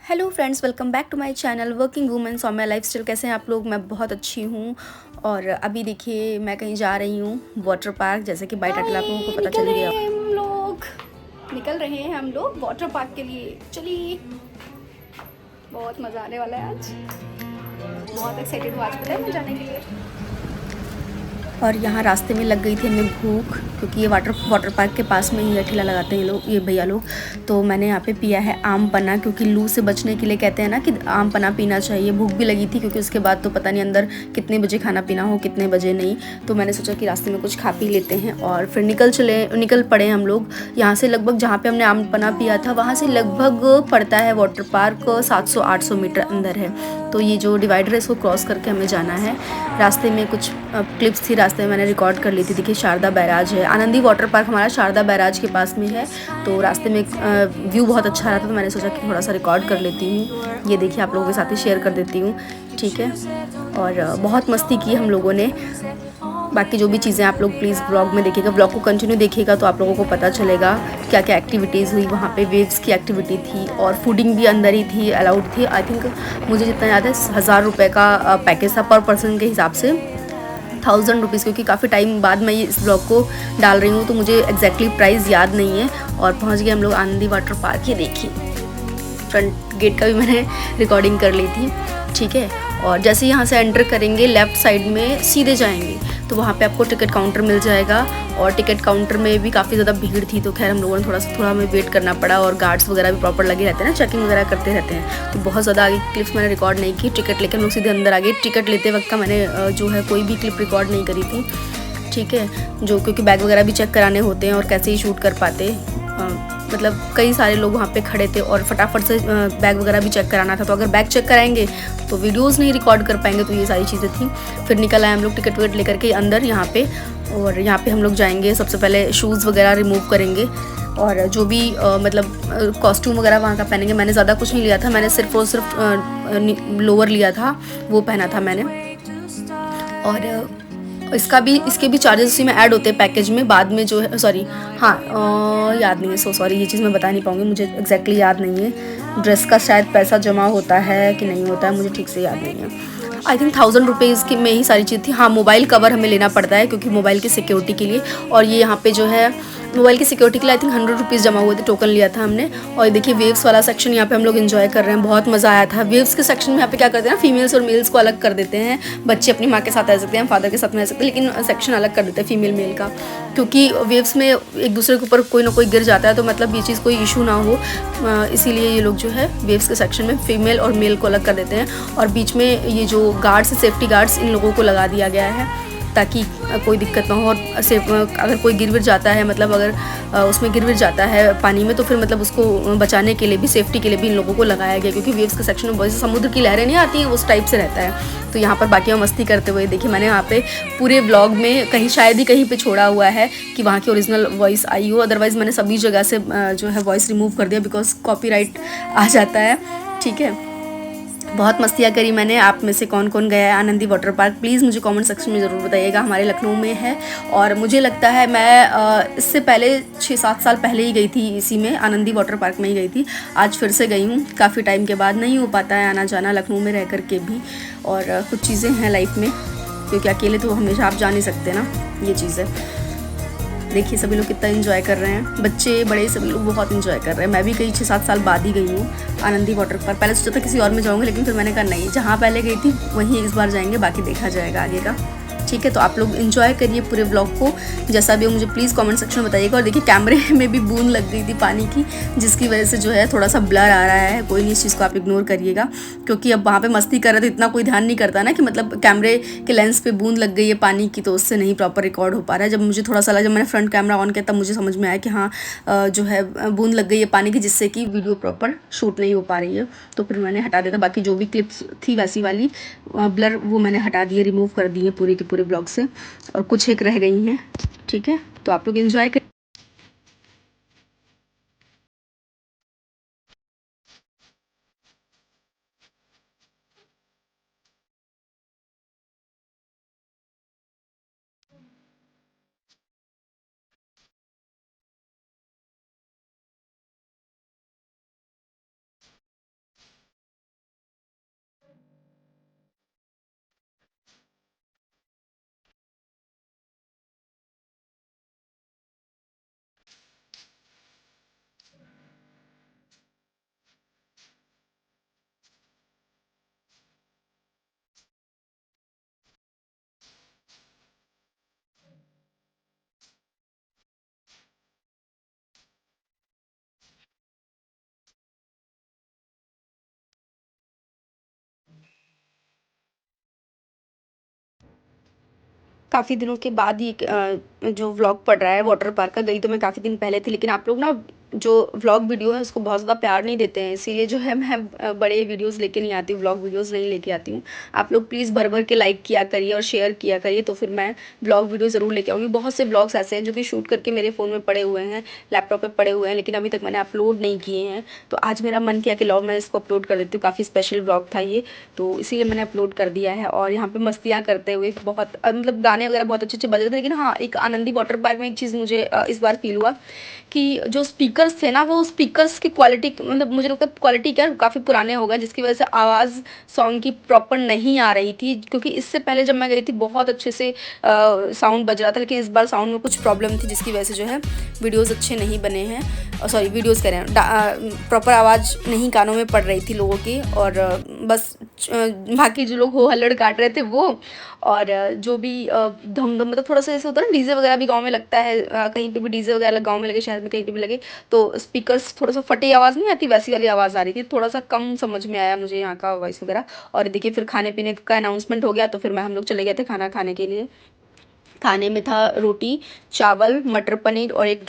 Hello friends, welcome back to my channel working women's और my lifestyle. कैसे हैं आप लोग? मैं बहुत अच्छी हूँ। और अभी देखिए मैं कहीं जा रही हूँ वाटर पार्क, जैसे कि बाय टाइटल आप लोगों को पता चल गया। निकल रहे हैं हम लोग वाटर पार्क के लिए। चलिए, बहुत मज़ा आने वाला है आज। बहुत एक्साइटेड हूँ आज, पता है, मैं जाने के लिए। और यहाँ रास्ते में लग गई थी हमें भूख, क्योंकि ये वाटर पार्क के पास में ही है, ठेला लगाते हैं ये भैया लोग। तो मैंने यहाँ पे पिया है आम पन्ना, क्योंकि लू से बचने के लिए कहते हैं ना कि आम पन्ना पीना चाहिए। भूख भी लगी थी, क्योंकि उसके बाद तो पता नहीं अंदर कितने बजे खाना पीना हो, कितने बजे नहीं। तो मैंने सोचा कि रास्ते में कुछ खा पी लेते हैं और फिर निकल पड़े हम लोग। यहाँ से लगभग जहाँ पर हमने आम पन्ना पिया था, वहाँ से लगभग पड़ता है वाटर पार्क 700-800 मीटर अंदर है। तो ये जो डिवाइडर है इसको क्रॉस करके हमें जाना है। रास्ते में कुछ क्लिप्स थी, रास्ते में मैंने रिकॉर्ड कर ली थी। देखिए शारदा बैराज है, आनंदी वाटर पार्क हमारा शारदा बैराज के पास में है। तो रास्ते में व्यू बहुत अच्छा रहा था, तो मैंने सोचा कि थोड़ा सा रिकॉर्ड कर लेती हूँ। ये देखिए आप लोगों के साथ ही शेयर कर देती हूँ, ठीक है। और बहुत मस्ती की हम लोगों ने। बाकी जो भी चीज़ें आप लोग प्लीज़ ब्लॉग में देखिएगा, ब्लॉग को कंटिन्यू देखिएगा तो आप लोगों को पता चलेगा क्या क्या एक्टिविटीज़ हुई वहाँ पे। वेव्स की एक्टिविटी थी और फूडिंग भी अंदर ही थी, अलाउड थी। आई थिंक मुझे जितना याद है 1000 रुपये का पैकेज था पर पर्सन के हिसाब से, 1000 रुपीज़, क्योंकि काफ़ी टाइम बाद मैं ये इस ब्लॉग को डाल रही हूँ तो मुझे एग्जैक्टली प्राइस याद नहीं है। और पहुँच गए हम लोग आनंदी वाटर पार्क। ये देखिए फ्रंट गेट का भी मैंने रिकॉर्डिंग कर ली थी, ठीक है। और जैसे यहाँ से एंटर करेंगे लेफ़्ट साइड में सीधे जाएंगे तो वहाँ पे आपको टिकट काउंटर मिल जाएगा। और टिकट काउंटर में भी काफ़ी ज़्यादा भीड़ थी, तो खैर हम लोगों ने थोड़ा हमें वेट करना पड़ा। और गार्ड्स वगैरह भी प्रॉपर लगे रहते हैं ना, चेकिंग वगैरह करते रहते हैं। तो बहुत ज़्यादा आगे क्लिप्स मैंने रिकॉर्ड नहीं की। टिकट लेकर हम लोग सीधे अंदर आ गए। टिकट लेते वक्त का मैंने जो है कोई भी क्लिप रिकॉर्ड नहीं करी थी, ठीक है। जो क्योंकि बैग वगैरह भी चेक कराने होते हैं और कैसे ही शूट कर पाते। मतलब कई सारे लोग वहाँ पे खड़े थे और फटाफट से बैग वगैरह भी चेक कराना था। तो अगर बैग चेक कराएंगे तो वीडियोस नहीं रिकॉर्ड कर पाएंगे। तो ये सारी चीज़ें थी। फिर निकल आए हम लोग टिकट विकट लेकर के अंदर यहाँ पे। और यहाँ पे हम लोग जाएंगे, सबसे पहले शूज़ वगैरह रिमूव करेंगे और जो भी मतलब कॉस्ट्यूम वगैरह वहाँ का पहनेंगे। मैंने ज़्यादा कुछ नहीं लिया था, मैंने सिर्फ और सिर्फ लोअर लिया था, वो पहना था मैंने। और इसके भी चार्जेस उसी में ऐड होते हैं पैकेज में बाद में, जो है सॉरी, हाँ याद नहीं है, सो सॉरी, ये चीज़ मैं बता नहीं पाऊँगी, मुझे एग्जैक्टली याद नहीं है। ड्रेस का शायद पैसा जमा होता है कि नहीं होता है, मुझे ठीक से याद नहीं है। आई थिंक 1000 रुपीज़ की में ही सारी चीज़ थी। हाँ, मोबाइल कवर हमें लेना पड़ता है, क्योंकि मोबाइल की सिक्योरिटी के लिए। और ये यहाँ पे जो है मोबाइल की सिक्योरिटी के लिए आई थिंक 100 रुपीज़ जमा हुए थे, टोकन लिया था हमने। और देखिए वेव्स वाला सेक्शन यहाँ पे हम लोग एंजॉय कर रहे हैं, बहुत मज़ा आया था। वेव्स के सेक्शन में यहाँ पे क्या करते हैं ना, फीमेल्स और मेल्स को अलग कर देते हैं। बच्चे अपनी माँ के साथ रह सकते हैं, फादर के साथ में रह सकते हैं, लेकिन सेक्शन अलग कर देते हैं फीमेल मेल का, क्योंकि वेव्स में एक दूसरे के ऊपर कोई ना कोई गिर जाता है, तो मतलब ये चीज़ कोई इशू ना हो, इसीलिए ये लोग जो है वेव्स के सेक्शन में फीमेल और मेल को अलग कर देते हैं। और बीच में ये जो गार्ड्स, सेफ्टी गार्ड्स, इन लोगों को लगा दिया गया है ताकि कोई दिक्कत ना हो। और अगर कोई गिर विर जाता है, मतलब अगर उसमें गिर विर जाता है पानी में, तो फिर मतलब उसको बचाने के लिए भी, सेफ्टी के लिए भी इन लोगों को लगाया गया, क्योंकि वेव्स के सेक्शन में बहुत से समुद्र की लहरें नहीं आती हैं, उस टाइप से रहता है। तो यहाँ पर बाकी हम मस्ती करते हुए देखिए, मैंने यहाँ पे पूरे ब्लॉग में कहीं शायद ही कहीं पे छोड़ा हुआ है कि वहाँ की ओरिजिनल वॉइस आई हो, अदरवाइज़ मैंने सभी जगह से जो है वॉइस रिमूव कर दिया, बिकॉज कॉपीराइट आ जाता है, ठीक है। बहुत मस्तियाँ करी मैंने। आप में से कौन कौन गया है आनंदी वाटर पार्क, प्लीज़ मुझे कमेंट सेक्शन में ज़रूर बताइएगा। हमारे लखनऊ में है और मुझे लगता है मैं इससे पहले 6-7 साल पहले ही गई थी, इसी में आनंदी वाटर पार्क में ही गई थी। आज फिर से गई हूँ, काफ़ी टाइम के बाद। नहीं हो पाता है आना जाना लखनऊ में रह कर के भी, और कुछ चीज़ें हैं लाइफ में, क्योंकि अकेले तो हमेशा आप जा नहीं सकते ना, ये चीज़ है। देखिए सभी लोग कितना एंजॉय कर रहे हैं, बच्चे बड़े सभी लोग बहुत एंजॉय कर रहे हैं। मैं भी कई 6-7 साल बाद ही गई हूँ आनंदी वाटर पार्क। पहले सोचा था किसी और में जाऊँगी, लेकिन फिर मैंने कहा नहीं, जहाँ पहले गई थी वहीं इस बार जाएंगे, बाकी देखा जाएगा आगे का, ठीक है। तो आप लोग एंजॉय करिए पूरे ब्लॉग को, जैसा भी हो मुझे प्लीज़ कमेंट सेक्शन में बताइएगा। और देखिए कैमरे में भी बूंद लग गई थी पानी की, जिसकी वजह से जो है थोड़ा सा ब्लर आ रहा है। कोई नहीं, इस चीज़ को आप इग्नोर करिएगा, क्योंकि अब वहाँ पे मस्ती कर रहे थे, इतना कोई ध्यान नहीं करता ना कि मतलब कैमरे के लेंस पे बूंद लग गई है पानी की, तो उससे नहीं प्रॉपर रिकॉर्ड हो पा रहा है। जब मुझे थोड़ा सा लगा, जब मैंने फ्रंट कैमरा ऑन किया, तब मुझे समझ में आया कि हाँ जो है बूंद लग गई है पानी की, जिससे कि वीडियो प्रॉपर शूट नहीं हो पा रही है। तो फिर मैंने हटा दिया था। बाकी जो भी क्लिप्स थी वैसी वाली ब्लर, वो मैंने हटा दिए, रिमूव कर दिए पूरे के पूरे ब्लॉग से, और कुछ एक रह गई हैं, ठीक है। तो आप लोग एंजॉय कर। काफ़ी दिनों के बाद ही जो व्लॉग पड़ रहा है वाटर पार्क का। गई तो मैं काफ़ी दिन पहले थी, लेकिन आप लोग ना जो व्लॉग वीडियो है उसको बहुत ज़्यादा प्यार नहीं देते हैं, इसीलिए जो है मैं बड़े वीडियोस लेके नहीं आती हूँ, व्लॉग वीडियोस नहीं लेके आती हूँ। आप लोग प्लीज़ भर भर के लाइक किया करिए और शेयर किया करिए, तो फिर मैं व्लॉग वीडियो ज़रूर लेके आऊँगी। बहुत से व्लॉग्स ऐसे हैं जो कि शूट करके मेरे फ़ोन में पड़े हुए हैं, लैपटॉप पे पड़े हुए हैं, लेकिन अभी तक मैंने अपलोड नहीं किए हैं। तो आज मेरा मन किया कि लाओ मैं इसको अपलोड कर देती हूँ। काफ़ी स्पेशल व्लॉग था ये, तो इसीलिए मैंने अपलोड कर दिया है। और यहाँ पे मस्तियाँ करते हुए बहुत मतलब गाने वगैरह बहुत अच्छे अच्छे बज रहे थे। लेकिन हाँ, एक आनंदी वाटर पार्क में एक चीज़ मुझे इस बार फील हुआ कि जो स्पीकर्स थे ना, वो स्पीकर्स की क्वालिटी, मतलब मुझे लगता है क्वालिटी क्या काफ़ी पुराने हो गए, जिसकी वजह से आवाज़ सॉन्ग की प्रॉपर नहीं आ रही थी। क्योंकि इससे पहले जब मैं गई थी बहुत अच्छे से साउंड बज रहा था, लेकिन इस बार साउंड में कुछ प्रॉब्लम थी, जिसकी वजह से जो है वीडियोज़ अच्छे नहीं बने हैं। सॉरी, वीडियोज़ कह रहे हैं, प्रॉपर आवाज़ नहीं कानों में पड़ रही थी लोगों की। और बस बाकी जो लोग हो हल्लड़ काट रहे थे वो, और जो भी धम धम, मतलब थोड़ा सा ऐसे होता है ना, डीजे वगैरह भी गांव में लगता है, कहीं पे भी डीजे वगैरह गांव में लगे, शहर में कहीं पे भी लगे, तो स्पीकर्स थोड़ा सा फटी आवाज़ नहीं आती, वैसी वाली आवाज़ आ रही थी। थोड़ा सा कम समझ में आया मुझे यहाँ का वॉइस वगैरह। और देखिए फिर खाने पीने का अनाउंसमेंट हो गया, तो फिर हम लोग चले गए थे खाना खाने के लिए। खाने में था रोटी, चावल, मटर पनीर और एक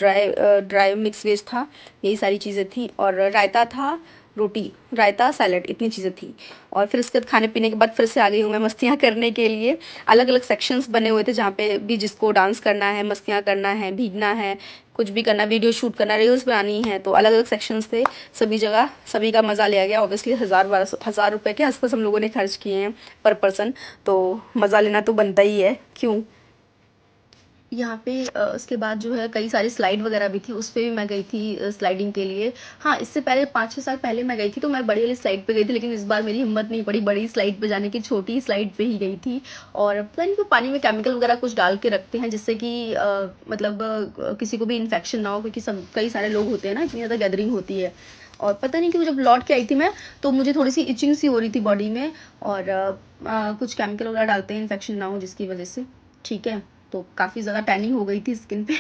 ड्राई मिक्स वेज था। यही सारी चीज़ें थी, और रायता था, रोटी, रायता, सैलेड, इतनी चीज़ें थी। और फिर उसके बाद खाने पीने के बाद फिर से आ गई हूँ मैं मस्तियाँ करने के लिए। अलग अलग सेक्शंस बने हुए थे, जहाँ पे भी जिसको डांस करना है, मस्तियाँ करना है, भीगना है, कुछ भी करना, वीडियो शूट करना, रील्स बनानी है, तो अलग अलग सेक्शंस थे। सभी जगह सभी का मज़ा लिया गया। ऑब्वियसली 1000 रुपये के आसपास हम लोगों ने खर्च किए हैं पर पर्सन, तो मज़ा लेना तो बनता ही है, क्यों। यहाँ पे उसके बाद जो है कई सारी स्लाइड वगैरह भी थी, उस पे भी मैं गई थी स्लाइडिंग के लिए। हाँ, इससे पहले 5-6 साल पहले मैं गई थी तो मैं बड़ी वाली स्लाइड पे गई थी, लेकिन इस बार मेरी हिम्मत नहीं पड़ी बड़ी स्लाइड पे जाने की, छोटी स्लाइड पे ही गई थी। और पता नहीं, वो पानी में केमिकल वगैरह कुछ डाल के रखते हैं, जिससे कि मतलब किसी को भी इन्फेक्शन ना हो, क्योंकि सब कई सारे लोग होते हैं ना, इतनी ज़्यादा गैदरिंग होती है। और पता नहीं क्यों जब लौट के आई थी मैं, तो मुझे थोड़ी सी इचिंग सी हो रही थी बॉडी में। और कुछ केमिकल वगैरह डालते हैं इन्फेक्शन ना हो जिसकी वजह से, ठीक है। तो काफ़ी ज़्यादा टैनिंग हो गई थी स्किन पे।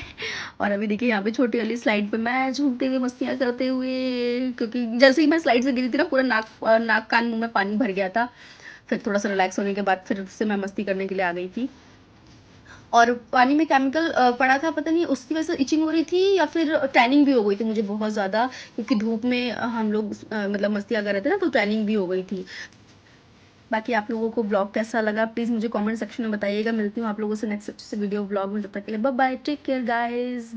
और अभी देखिए यहाँ पे छोटी वाली स्लाइड पे मैं झूमते हुए मस्तियाँ करते हुए, क्योंकि जैसे ही मैं स्लाइड से गिरी थी ना, पूरा नाक कान मुंह में पानी भर गया था। फिर थोड़ा सा रिलैक्स होने के बाद फिर से मैं मस्ती करने के लिए आ गई थी। और पानी में केमिकल पड़ा था, पता नहीं उसकी वजह से इचिंग हो रही थी या फिर टैनिंग भी हो गई थी मुझे बहुत ज़्यादा, क्योंकि धूप में हम लोग मतलब मस्तियाँ कर रहे थे ना, तो टैनिंग भी हो गई थी। बाकी आप लोगों को ब्लॉग कैसा लगा प्लीज़ मुझे कमेंट सेक्शन में बताइएगा। मिलती हूँ आप लोगों से नेक्स्ट अच्छे से वीडियो ब्लॉग में, तब तक के लिए bye bye, take care guys.